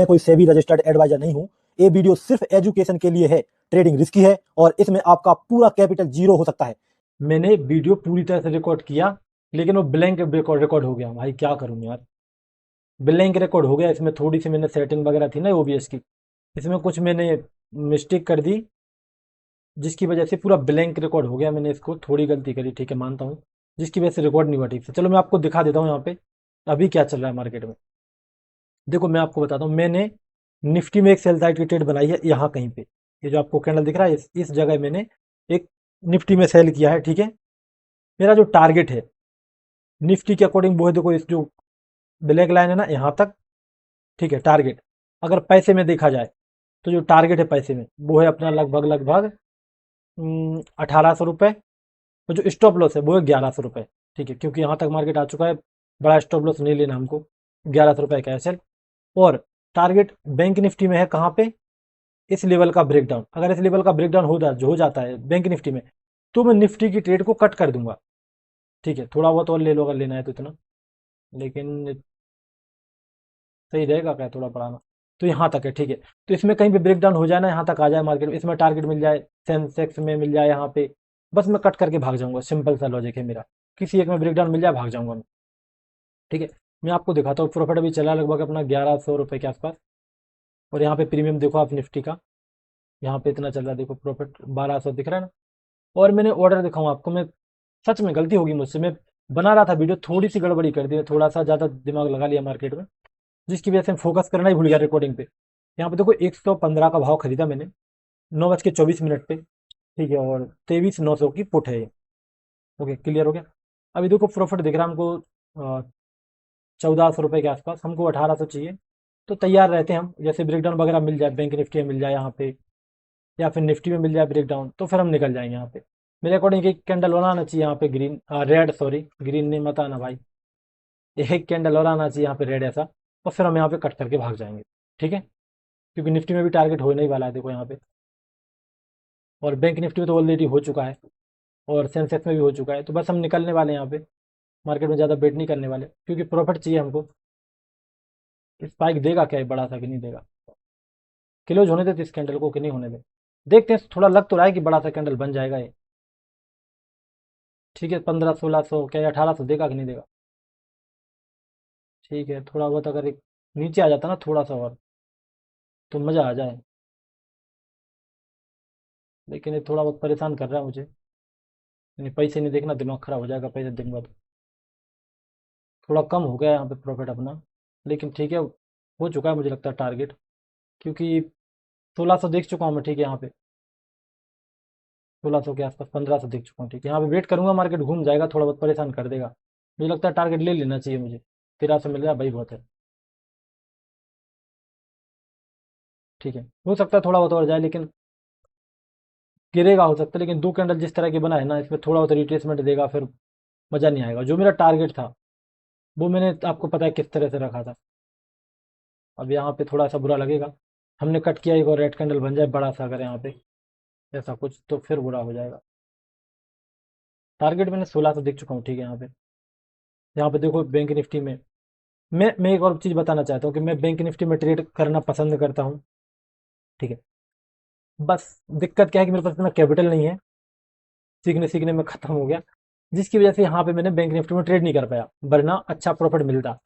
मैं कोई SEBI registered adviser नहीं हूं। ये वीडियो सिर्फ एजुकेशन के लिए है। ट्रेडिंग रिस्की है और इसमें आपका पूरा कैपिटल जीरो हो सकता है। मैंने वीडियो पूरी तरह से रिकॉर्ड किया, लेकिन वो ब्लैंक रिकॉर्ड हो गया। भाई क्या करूं यार, ब्लैंक रिकॉर्ड हो गया। इसमें थोड़ी सी मैंने सेटिंग वगैरह थी ना ओबीएस की, इसमें कुछ मैंने मिस्टेक कर दी, जिसकी वजह से पूरा ब्लैंक रिकॉर्ड हो गया। मैंने इसको थोड़ी गलती करी, ठीक है मानता हूँ, जिसकी वजह से रिकॉर्ड नहीं हुआ ठीक से। चलो मैं आपको दिखा देता हूँ यहाँ पे अभी क्या चल रहा है मार्केट में। देखो मैं आपको बताता हूँ, मैंने निफ्टी में एक सेल साइड की ट्रेड बनाई है यहाँ कहीं पे। ये जो आपको कैंडल दिख रहा है, इस जगह मैंने एक निफ्टी में सेल किया है, ठीक है। मेरा जो टारगेट है निफ्टी के अकॉर्डिंग वो है, देखो इस जो ब्लैक लाइन है ना यहाँ तक, ठीक है टारगेट। अगर पैसे में देखा जाए तो जो टारगेट है पैसे में वो है अपना लगभग लगभग 1800 रुपये। और जो स्टॉप लॉस है वो है 1100 रुपये, ठीक है, क्योंकि यहाँ तक मार्केट आ चुका है, बड़ा स्टॉप लॉस नहीं लेना हमको। 1100 रुपये का एसएल। और टारगेट बैंक निफ्टी में है कहाँ पे, इस लेवल का ब्रेकडाउन। अगर इस लेवल का ब्रेकडाउन हो जाता है बैंक निफ्टी में, तो मैं निफ्टी की ट्रेड को कट कर दूंगा, ठीक है। थोड़ा बहुत और ले लो अगर लेना है तो इतना, लेकिन सही रहेगा क्या थोड़ा बढ़ाना। तो यहाँ तक है, ठीक है। तो इसमें कहीं भी ब्रेकडाउन हो जाए ना, यहाँ तक आ जाए मार्केट में, इसमें टारगेट मिल जाए, सेंसेक्स में मिल जाए यहाँ पे, बस मैं कट करके भाग जाऊंगा। सिंपल सा लॉजिक है मेरा, किसी एक में ब्रेकडाउन मिल जाए भाग जाऊंगा मैं, ठीक है। मैं आपको दिखाता हूँ, प्रॉफिट अभी चला लगभग अपना 1100 रुपये के आसपास। और यहाँ पे प्रीमियम देखो आप निफ्टी का, यहाँ पे इतना चल रहा है, देखो प्रॉफिट 1200 दिख रहा है ना। और मैंने ऑर्डर दिखाऊँ आपको, मैं सच में गलती होगी मुझसे, मैं बना रहा था वीडियो, थोड़ी सी गड़बड़ी कर दी, थोड़ा सा ज़्यादा दिमाग लगा लिया मार्केट में, जिसकी वजह से फोकस करना ही भूल गया रिकॉर्डिंग पे। यहाँ पे देखो 115 का भाव खरीदा मैंने 9:24 पे, ठीक है। और 23,900 की पुट है ये। ओके क्लियर हो गया। अभी देखो प्रॉफिट दिख रहा है हमको 1400 रुपये के आसपास, हमको 1800 चाहिए। तो तैयार रहते हैं हम, जैसे ब्रेकडाउन वगैरह मिल जाए, बैंक निफ्टी में मिल जाए यहाँ पे, या फिर निफ्टी में मिल जाए ब्रेकडाउन, तो फिर हम निकल जाएंगे यहाँ पे। मेरे अकॉर्डिंग एक कैंडल और आना चाहिए यहाँ पे ग्रीन, रेड, सॉरी ग्रीन नहीं मत आना भाई, एक कैंडल और आना चाहिए यहाँ पे रेड ऐसा, और फिर हम यहाँ पे कट करके भाग जाएंगे, ठीक है। क्योंकि निफ्टी में भी टारगेट होने ही वाला है, देखो यहाँ पे। और बैंक निफ्टी में तो ऑलरेडी हो चुका है, और सेंसेक्स में भी हो चुका है। तो बस हम निकलने वाले हैं यहाँ पे, मार्केट में ज़्यादा बेट नहीं करने वाले, क्योंकि प्रॉफिट चाहिए हमको। स्पाइक देगा क्या ये बड़ा सा कि नहीं देगा, क्लोज होने देते इस कैंडल को कि नहीं होने दे, देखते हैं। थोड़ा लग तो रहा है कि बड़ा सा कैंडल बन जाएगा ये, ठीक है। 1500-1600 क्या 1800 देगा कि नहीं देगा, ठीक है। थोड़ा बहुत अगर एक नीचे आ जाता ना थोड़ा सा और, तो मज़ा आ जाए। लेकिन ये थोड़ा बहुत परेशान कर रहा है मुझे, नहीं पैसे नहीं देखना, दिमाग खराब हो जाएगा पैसे दिन बाद। थोड़ा कम हो गया यहाँ पे प्रॉफिट अपना, लेकिन ठीक है, हो चुका है मुझे लगता है टारगेट, क्योंकि 1600 देख चुका हूँ मैं, ठीक है। यहाँ पे 1600 के आसपास 1500 देख चुका हूँ, ठीक है। यहाँ पे वेट करूंगा, मार्केट घूम जाएगा, थोड़ा बहुत परेशान कर देगा। मुझे लगता है टारगेट ले लेना चाहिए मुझे, 1300 मिल रहा है भाई, बहुत है, ठीक है। हो सकता है थोड़ा बहुत और जाए, लेकिन गिरेगा हो सकता है। लेकिन दो कैंडल जिस तरह के बना है ना, इसमें थोड़ा बहुत रिट्रेसमेंट देगा, फिर मज़ा नहीं आएगा। जो मेरा टारगेट था वो मैंने आपको पता है किस तरह से रखा था। अब यहाँ पे थोड़ा सा बुरा लगेगा, हमने कट किया, एक और रेड कैंडल बन जाए बड़ा सा अगर यहाँ पे ऐसा कुछ, तो फिर बुरा हो जाएगा। टारगेट मैंने 1600 देख चुका हूँ, ठीक है। यहाँ पे देखो बैंक निफ्टी में, मैं एक और चीज़ बताना चाहता हूँ कि मैं बैंक निफ्टी में ट्रेड करना पसंद करता हूँ, ठीक है। बस दिक्कत क्या है कि मेरे पास इतना कैपिटल नहीं है, सीखने सीखने में ख़त्म हो गया, जिसकी वजह से यहाँ पे मैंने बैंक निफ्टी में ट्रेड नहीं कर पाया, वरना अच्छा प्रॉफिट मिलता।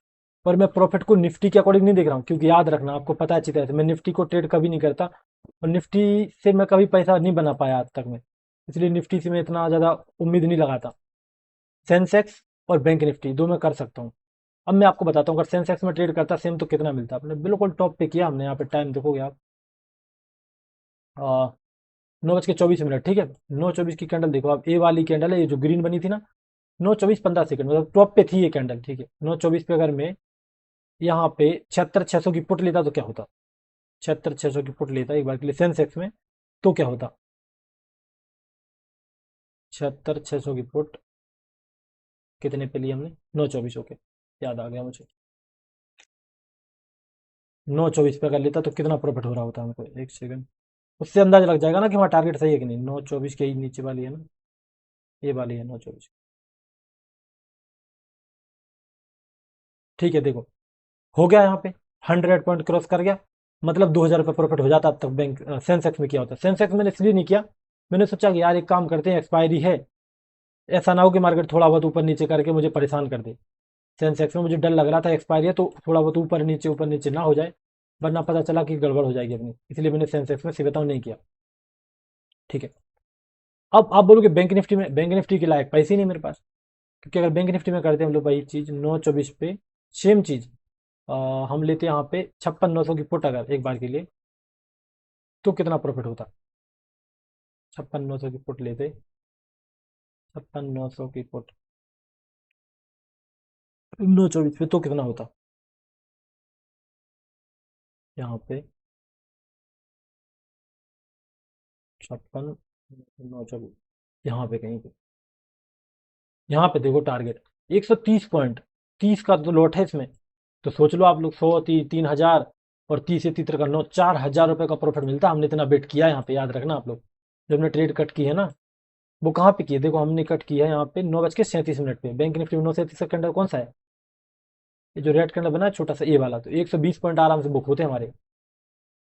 और मैं प्रॉफिट को निफ्टी के अकॉर्डिंग नहीं देख रहा हूँ, क्योंकि याद रखना, आपको पता है अच्छी तरह से, मैं निफ्टी को ट्रेड कभी नहीं करता, और निफ्टी से मैं कभी पैसा नहीं बना पाया आज तक में, इसलिए निफ्टी से मैं इतना ज़्यादा उम्मीद नहीं लगाता। सेंसेक्स और बैंक निफ्टी दो मैं कर सकता हूँ। अब मैं आपको बताता हूँ, अगर सेंसेक्स में ट्रेड करता सेम तो कितना मिलता, अपने बिल्कुल टॉप पे किया हमने, यहाँ पे टाइम देखोगे आप 9:24, ठीक है। 9:24 की कैंडल देखो आप, ए वाली कैंडल है ये जो ग्रीन बनी थी ना, 9:24 15 सेकंड, मतलब टॉप पे थी ये कैंडल, ठीक है। 9:24 पे अगर मैं यहाँ पे 76,600 की पुट लेता तो क्या होता, 76,600 की पुट लेता एक बार के लिए सेंसेक्स में, तो क्या होता, 76,600 की पुट कितने पे ली हमने, 9:24, ओके याद आ गया मुझे। 9:24 पे अगर लेता तो कितना प्रॉफिट हो रहा होता हमको, एक सेकंड, उससे अंदाजा लग जाएगा ना कि हमारा टारगेट सही है कि नहीं। 9:24 के ही नीचे वाली है ना, ये वाली है 9:24, ठीक है। देखो हो गया यहाँ पे, 100 पॉइंट क्रॉस कर गया, मतलब 2000 रुपये प्रॉफिट हो जाता। अब तक बैंक सेंसेक्स में क्या होता है, सेंसेक्स मैंने इसलिए नहीं किया, मैंने सोचा कि यार एक काम करते हैं, एक्सपायरी है, ऐसा ना हो कि मार्केट थोड़ा बहुत ऊपर नीचे करके मुझे परेशान कर दे। सेंसेक्स में मुझे डर लग रहा था एक्सपायरी है तो थोड़ा बहुत ऊपर नीचे ना हो जाए, वरना पता चला कि गड़बड़ हो जाएगी अपनी, इसलिए मैंने सेंसेक्स में सीधे नहीं किया। ठीक है। अब आप बोलोगे बैंक निफ्टी में, बैंक निफ्टी के लायक पैसे ही नहीं मेरे पास, क्योंकि अगर बैंक निफ्टी में करते हैं हम लोग वही चीज़ 924 पे, सेम चीज़ हम लेते हैं यहाँ पे 56,900 की पुट अगर एक बार के लिए, तो कितना प्रॉफिट होता। 56,900 की पुट लेते, 56,900 की पुट 924 पे तो कितना होता यहाँ पे, 56,924, यहाँ पे कहीं पे, यहाँ पे देखो टारगेट 130 पॉइंट, 30 का तो लॉट है इसमें, तो सोच लो आप लोग 100 3,000 और 30 से 30 का 9, 4,000 रुपये का प्रॉफिट मिलता। हमने इतना बेट किया यहाँ पे, याद रखना आप लोग, जब हमने ट्रेड कट की है ना, वो कहाँ पे की है, देखो हमने कट की है यहाँ पे 9:37 पे, बैंक निफ्टी में 9:37 का कैंडल कौन सा है, ये जो रेड कैंडल बना है छोटा सा ए वाला, तो 120 पॉइंट आराम से बुक होते हैं हमारे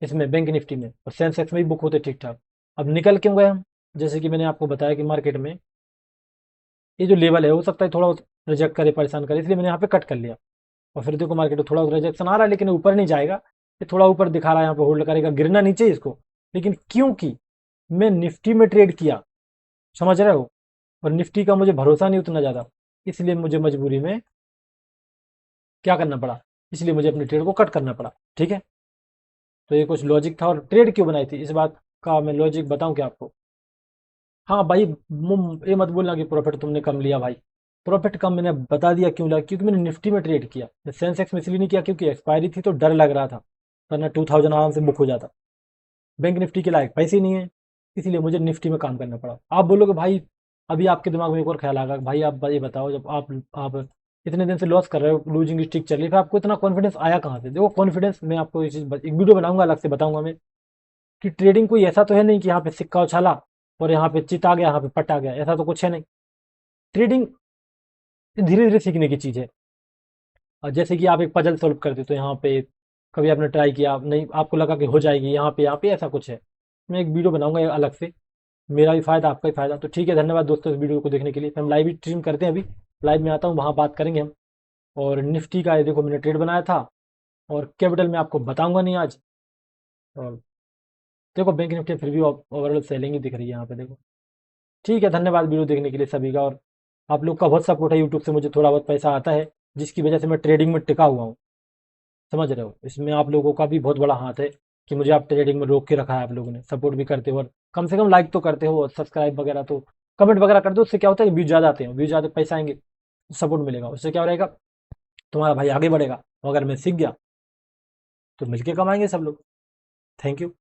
इसमें बैंक निफ्टी में, और सेंसेक्स में भी बुक होते ठीक ठाक। अब निकल क्यों गए हम, जैसे कि मैंने आपको बताया कि मार्केट में ये जो लेवल है हो सकता है थोड़ा रिजेक्ट करे, परेशान करे, इसलिए मैंने यहाँ पे कट कर लिया। और फिर देखो मार्केट में थोड़ा रिजेक्शन आ रहा है, लेकिन ऊपर नहीं जाएगा, ये थोड़ा ऊपर दिखा रहा है, यहाँ पे होल्ड करेगा, गिरना नीचे इसको, लेकिन क्योंकि मैं निफ्टी में ट्रेड किया, समझ रहे हो, और निफ्टी का मुझे भरोसा नहीं उतना ज़्यादा, इसलिए मुझे मजबूरी में क्या करना पड़ा, इसलिए मुझे अपनी ट्रेड को कट करना पड़ा। ठीक है, तो ये कुछ लॉजिक था, और ट्रेड क्यों बनाई थी इस बात का मैं लॉजिक बताऊं क्या आपको। हाँ भाई, ये मत बोलना कि प्रॉफिट तुमने कम लिया भाई, प्रॉफिट कम मैंने बता दिया क्यों लिया, क्योंकि मैंने निफ्टी में ट्रेड किया, सेंसेक्स में इसलिए नहीं किया क्योंकि एक्सपायरी थी तो डर लग रहा था, वरना 2000 आराम से बुक हो जाता। बैंक निफ्टी के लायक पैसे ही नहीं है, इसीलिए मुझे निफ्टी में काम करना पड़ा। आप बोलोगे भाई, अभी आपके दिमाग में एक और ख्याल आ गया, भाई आप ये बताओ, जब आप इतने दिन से लॉस कर रहे हो, लूजिंग स्टिक चल रही है, फिर आपको इतना कॉन्फिडेंस आया कहाँ से। देखो कॉन्फिडेंस मैं आपको एक चीज एक वीडियो बनाऊंगा, अलग से बताऊंगा मैं, कि ट्रेडिंग कोई ऐसा तो है नहीं कि यहाँ पे सिक्का उछाला और यहाँ पे चित आ गया, यहाँ पे पट आ गया, ऐसा तो कुछ है नहीं। ट्रेडिंग धीरे धीरे सीखने की चीज है। और जैसे कि आप एक पजल सॉल्व करते तो यहाँ पे कभी आपने ट्राई किया नहीं, आपको लगा कि हो जाएगी, यहाँ पे ऐसा कुछ है। मैं एक वीडियो बनाऊंगा अलग से, मेरा भी फायदा आपका भी फायदा। तो ठीक है, धन्यवाद दोस्तों इस वीडियो को देखने के लिए। हम लाइव स्ट्रीम करते हैं, अभी लाइव में आता हूँ, वहाँ बात करेंगे हम। और निफ्टी का ये देखो मैंने ट्रेड बनाया था, और कैपिटल में आपको बताऊंगा नहीं आज। और देखो बैंक निफ्टी फिर भी ओवरऑल सेलिंग ही दिख रही है यहाँ पे, देखो। ठीक है, धन्यवाद वीडियो देखने के लिए सभी का। और आप लोग का बहुत सपोर्ट है, यूट्यूब से मुझे थोड़ा बहुत पैसा आता है, जिसकी वजह से मैं ट्रेडिंग में टिका हुआ हूँ, समझ रहे हो। इसमें आप लोगों का भी बहुत बड़ा हाथ है कि मुझे आप ट्रेडिंग में रोक के रखा है, आप लोगों ने सपोर्ट भी करते हो, और कम से कम लाइक तो करते हो, और सब्सक्राइब वगैरह तो कमेंट वगैरह करते हो। उससे क्या होता है कि व्यूज ज़्यादा आते हैं, व्यूज ज़्यादा पैसा आएंगे, सपोर्ट मिलेगा, उससे क्या रहेगा, तुम्हारा भाई आगे बढ़ेगा। और अगर मैं सीख गया तो मिलके कमाएंगे सब लोग। Thank you.